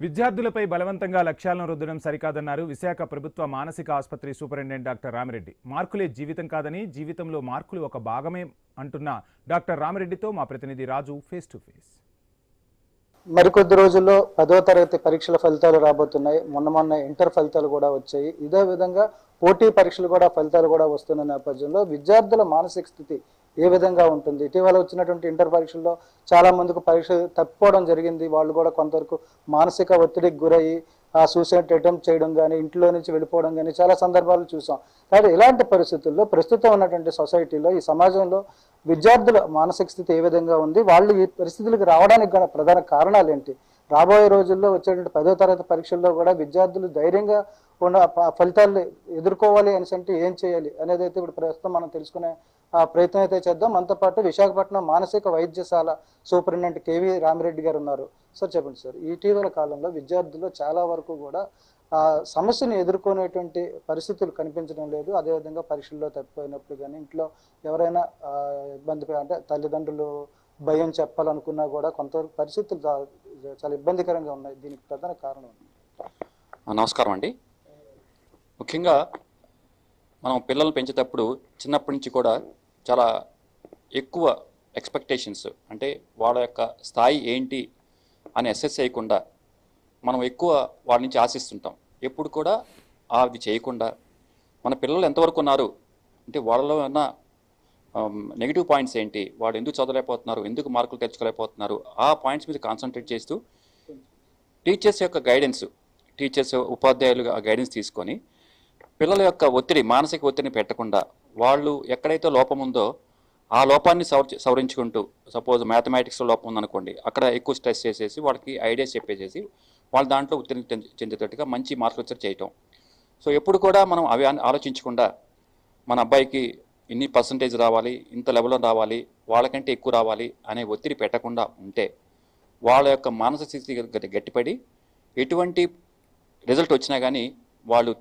విద్యార్థులపై బలవంతంగా లక్ష్యాలను రుద్దడం సరికాదన్నారు విశాఖ ప్రభుత్వ మానసిక ఆసుపత్రి సూపరింటెండెంట్ డాక్టర్ రామిరెడ్డి. మార్కులే జీవితం కాదని, జీవితంలో మార్కులు ఒక భాగమే అంటున్న డాక్టర్ రామిరెడ్డితో మా ప్రతినిధి రాజు ఫేస్ టు ఫేస్. మరికొద్ది రోజుల్లో 10వ తరగతి పరీక్షల ఫలితాలు రాబోతున్నాయి. మొన్న ఇంటర్ ఫలితాలు కూడా వచ్చాయి. ఇదే విధంగా పోటీ పరీక్షలు కూడా ఫలితాలు కూడా వస్తున్న నేపథ్యంలో విద్యార్థుల మానసిక స్థితి ఏ విధంగా ఉంటుంది? ఇటీవల వచ్చినటువంటి ఇంటర్ పరీక్షల్లో చాలా మందికి పరీక్ష తప్పిపోవడం జరిగింది. వాళ్ళు కూడా కొంతవరకు మానసిక ఒత్తిడికి గురయ్యి సూసైడ్ అటెంప్ట్ చేయడం కానీ, ఇంట్లో నుంచి వెళ్ళిపోవడం కానీ చాలా సందర్భాలు చూసాం. కాబట్టి ఇలాంటి పరిస్థితుల్లో ప్రస్తుతం ఉన్నటువంటి సొసైటీలో, ఈ సమాజంలో విద్యార్థుల మానసిక స్థితి ఏ విధంగా ఉంది, వాళ్ళు ఈ పరిస్థితులకు రావడానికి గల ప్రధాన కారణాలు ఏంటి? రాబోయే రోజుల్లో వచ్చేటువంటి 10వ తరగతి పరీక్షల్లో కూడా విద్యార్థులు ధైర్యంగా ఉన్న ఫలితాలు ఎదుర్కోవాలి అనేసి అంటే ఏం చేయాలి అనేది అయితే ఇప్పుడు ప్రస్తుతం మనం తెలుసుకునే ప్రయత్నం అయితే చేద్దాం. మనతో పాటు విశాఖపట్నం మానసిక వైద్యశాల సూపరింటెండెంట్ కేవీ రామిరెడ్డి గారు ఉన్నారు. సార్ చెప్పండి సార్, ఇటీవల కాలంలో విద్యార్థులు చాలా వరకు కూడా సమస్యను ఎదుర్కొనేటువంటి పరిస్థితులు కనిపించడం లేదు. అదేవిధంగా పరీక్షల్లో తప్పిపోయినప్పుడు కానీ, ఇంట్లో ఎవరైనా ఇబ్బంది అంటే తల్లిదండ్రులు భయం చెప్పాలనుకున్నా కూడా కొంతవరకు పరిస్థితులు చాలా ఇబ్బందికరంగా ఉన్నాయి. దీనికి ప్రధాన కారణం. నమస్కారం అండి. ముఖ్యంగా మనం పిల్లలు పెంచేటప్పుడు చిన్నప్పటి నుంచి కూడా చాలా ఎక్కువ ఎక్స్పెక్టేషన్స్, అంటే వాళ్ళ యొక్క స్థాయి ఏంటి అని అసెస్ చేయకుండా మనం ఎక్కువ వాళ్ళ నుంచి ఆశిస్తుంటాం. ఎప్పుడు కూడా అది చేయకుండా మన పిల్లలు ఎంతవరకు ఉన్నారు, అంటే వాళ్ళలో ఉన్న నెగిటివ్ పాయింట్స్ ఏంటి, వాళ్ళు ఎందుకు చదవలేకపోతున్నారు, ఎందుకు మార్కులు తెచ్చుకోలేకపోతున్నారు, ఆ పాయింట్స్ మీద కాన్సన్ట్రేట్ చేస్తూ టీచర్స్ యొక్క గైడెన్స్, టీచర్స్ ఉపాధ్యాయులు గైడెన్స్ తీసుకొని పిల్లల యొక్క ఒత్తిడి, మానసిక ఒత్తిడిని పెట్టకుండా వాళ్ళు ఎక్కడైతే లోపం ఉందో ఆ లోపాన్ని సవరించుకుంటూ, సపోజ్ మ్యాథమెటిక్స్లో లోపం ఉందనుకోండి, అక్కడ ఎక్కువ స్ట్రెస్ చేసేసి వాళ్ళకి ఐడియాస్ చెప్పేసేసి వాళ్ళ దాంట్లో ఒత్తిడిని చెందేటట్టుగా మంచి మార్కులు వచ్చి చేయటం. సో ఎప్పుడు కూడా మనం అవి ఆలోచించకుండా మన అబ్బాయికి ఇన్ని పర్సంటేజ్ రావాలి, ఇంత లెవెల్లో రావాలి, వాళ్ళకంటే ఎక్కువ రావాలి అనే ఒత్తిడి పెట్టకుండా ఉంటే వాళ్ళ యొక్క మానసిక స్థితి గట్టిపడి ఎటువంటి రిజల్ట్ వచ్చినా కానీ వాళ్ళు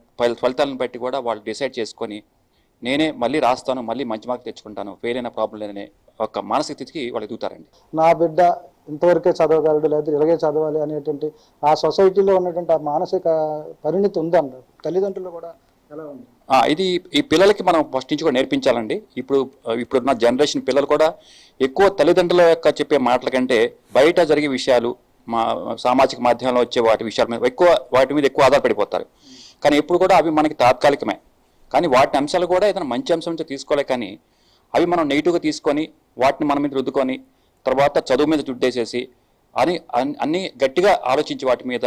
ఫలితాలను బట్టి కూడా వాళ్ళు డిసైడ్ చేసుకొని నేనే మళ్ళీ రాస్తాను, మళ్ళీ మంచి మార్క్ తెచ్చుకుంటాను, ఫెయిల్ అయిన ప్రాబ్లం లేదనే ఒక మానసిక స్థితికి వాళ్ళు ఎదుగుతారండి. నా బిడ్డ ఇంతవరకే చదవగలడు, లేదా ఇలాగే చదవాలి అనేటువంటి ఆ సొసైటీలో ఉన్నటువంటి ఆ మానసిక పరిణితి ఉందన్నారు. తల్లిదండ్రులు కూడా ఎలా ఉంది ఇది ఈ పిల్లలకి మనం ఫస్ట్ నుంచి కూడా నేర్పించాలండి. ఇప్పుడున్న జనరేషన్ పిల్లలు కూడా ఎక్కువ తల్లిదండ్రుల యొక్క చెప్పే మాటల కంటే బయట జరిగే విషయాలు, సామాజిక మాధ్యమంలో వచ్చే వాటి మీద ఎక్కువ ఆధారపడిపోతారు. కానీ ఎప్పుడు కూడా అవి మనకి తాత్కాలికమే. కానీ వాటి అంశాలు కూడా ఏదైనా మంచి అంశం నుంచి తీసుకోలే, కానీ అవి మనం నెగిటివ్గా తీసుకొని వాటిని మన మీద రుద్దుకొని తర్వాత చదువు మీద చుట్టేసేసి అన్ని గట్టిగా ఆలోచించి వాటి మీద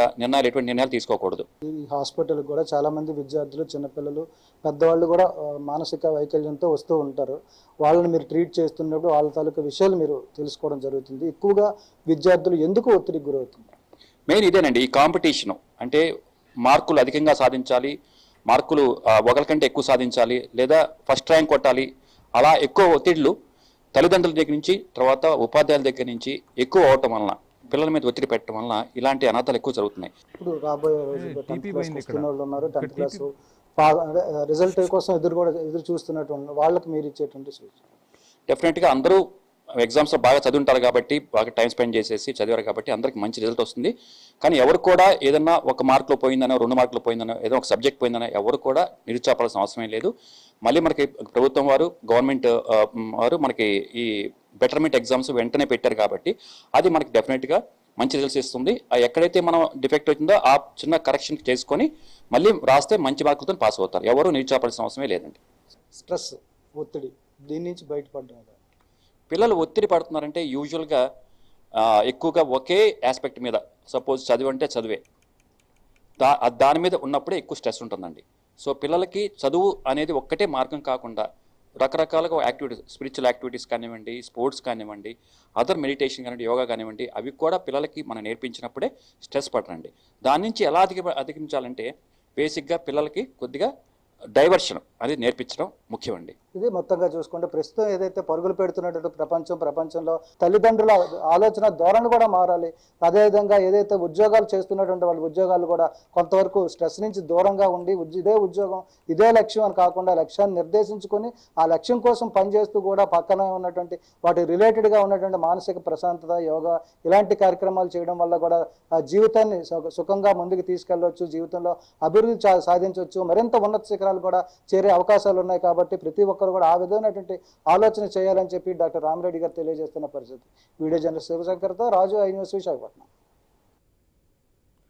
ఎటువంటి నిర్ణయాలు తీసుకోకూడదు. ఈ హాస్పిటల్ కూడా చాలా మంది విద్యార్థులు, చిన్నపిల్లలు, పెద్దవాళ్ళు కూడా మానసిక వైకల్యంతో వస్తూ ఉంటారు. వాళ్ళని మీరు ట్రీట్ చేస్తున్నప్పుడు వాళ్ళ తాలూకా విషయాలు మీరు తెలుసుకోవడం జరుగుతుంది. ఎక్కువగా విద్యార్థులు ఎందుకు ఒత్తిడికి గురవుతుంది? మెయిన్ ఇదేనండి, ఈ కాంపిటీషను. అంటే మార్కులు అధికంగా సాధించాలి, మార్కులు ఒకరికంటే ఎక్కువ సాధించాలి, లేదా ఫస్ట్ ర్యాంక్ కొట్టాలి, అలా ఎక్కువ ఒత్తిళ్లు తల్లిదండ్రుల దగ్గర నుంచి, తర్వాత ఉపాధ్యాయుల దగ్గర నుంచి ఎక్కువ అవటం వలన, పిల్లల మీద ఒత్తిడి పెట్టడం వలన ఇలాంటి అనాథాలు ఎక్కువ జరుగుతున్నాయి. ఇప్పుడు రాబోయే రోజుల్లో 10th క్లాస్ వస్తున్న వాళ్ళు ఉన్నారు, 10th క్లాస్ రిజల్ట్ కోసం ఎదురు చూస్తున్నటువంటి వాళ్ళకి మీరు ఇచ్చేటువంటి సూచన? డెఫినెట్గా అందరూ ఎగ్జామ్స్లో బాగా చదువుంటారు కాబట్టి, బాగా టైం స్పెండ్ చేసేసి చదివారు కాబట్టి అందరికి మంచి రిజల్ట్ వస్తుంది. కానీ ఎవరు కూడా ఏదన్నా ఒక మార్కులో పోయిందనో, 2 మార్కులు పోయిందనో, ఏదో ఒక సబ్జెక్ట్ పోయిందనో ఎవరు కూడా నిరుత్సాహపడాల్సిన అవసరం లేదు. మళ్ళీ మనకి ప్రభుత్వం వారు, గవర్నమెంట్ వారు మనకి ఈ బెటర్మెంట్ ఎగ్జామ్స్ వెంటనే పెట్టారు కాబట్టి అది మనకి డెఫినెట్గా మంచి రిజల్ట్స్ ఇస్తుంది. ఎక్కడైతే మనం డిఫెక్ట్ అవుతుందో ఆ చిన్న కరెక్షన్ చేసుకొని మళ్ళీ రాస్తే మంచి మార్కులతో పాస్ అవుతారు. ఎవరు నిరుత్సాహపడాల్సిన అవసరమే లేదండి. స్ట్రెస్, ఒత్తిడి, దీని నుంచి బయటపడడం. పిల్లలు ఒత్తిడి పడుతున్నారంటే యూజువల్గా ఎక్కువగా ఒకే ఆస్పెక్ట్ మీద, సపోజ్ చదువు అంటే చదివే, దాని మీద ఉన్నప్పుడే ఎక్కువ స్ట్రెస్ ఉంటుందండి. సో పిల్లలకి చదువు అనేది ఒక్కటే మార్గం కాకుండా రకరకాలుగా యాక్టివిటీస్, స్పిరిచువల్ యాక్టివిటీస్ కానివ్వండి, స్పోర్ట్స్ కానివ్వండి, అదర్ మెడిటేషన్ కానివ్వండి, యోగా కానివ్వండి, అవి కూడా పిల్లలకి మనం నేర్పించినప్పుడే స్ట్రెస్ పడరండి. దాని నుంచి ఎలా అధిగమించాలంటే బేసిక్గా పిల్లలకి కొద్దిగా డైవర్షన్ అనేది నేర్పించడం ముఖ్యమండి. ఇది మొత్తంగా చూసుకుంటే ప్రస్తుతం ఏదైతే పరుగులు పెడుతున్నటువంటి ప్రపంచంలో తల్లిదండ్రుల ఆలోచన ధోరణి కూడా మారాలి. అదేవిధంగా ఏదైతే ఉద్యోగాలు చేస్తున్నటువంటి వాళ్ళ ఉద్యోగాలు కూడా కొంతవరకు స్ట్రెస్ నుంచి దూరంగా ఉండి ఇదే ఉద్యోగం ఇదే లక్ష్యం అని కాకుండా లక్ష్యాన్ని నిర్దేశించుకొని ఆ లక్ష్యం కోసం పనిచేస్తూ కూడా పక్కన ఉన్నటువంటి వాటి రిలేటెడ్గా ఉన్నటువంటి మానసిక ప్రశాంతత, యోగా ఇలాంటి కార్యక్రమాలు చేయడం వల్ల కూడా ఆ జీవితాన్ని సుఖంగా ముందుకు తీసుకెళ్ళవచ్చు, జీవితంలో అభివృద్ధి సాధించవచ్చు, మరింత ఉన్నత శిఖరాలు కూడా చేరే అవకాశాలు ఉన్నాయి. కాబట్టి ప్రతి ఒక్కరు కూడా ఆ విధమైనటువంటి ఆలోచన చేయాలని చెప్పి డాక్టర్ రామిరెడ్డి గారు తెలియజేస్తున్న పరిస్థితి. వీడియో జర్నలిస్ట్ శివశంకర్తో రాజు, ఐ న్యూస్, విశాఖపట్నం.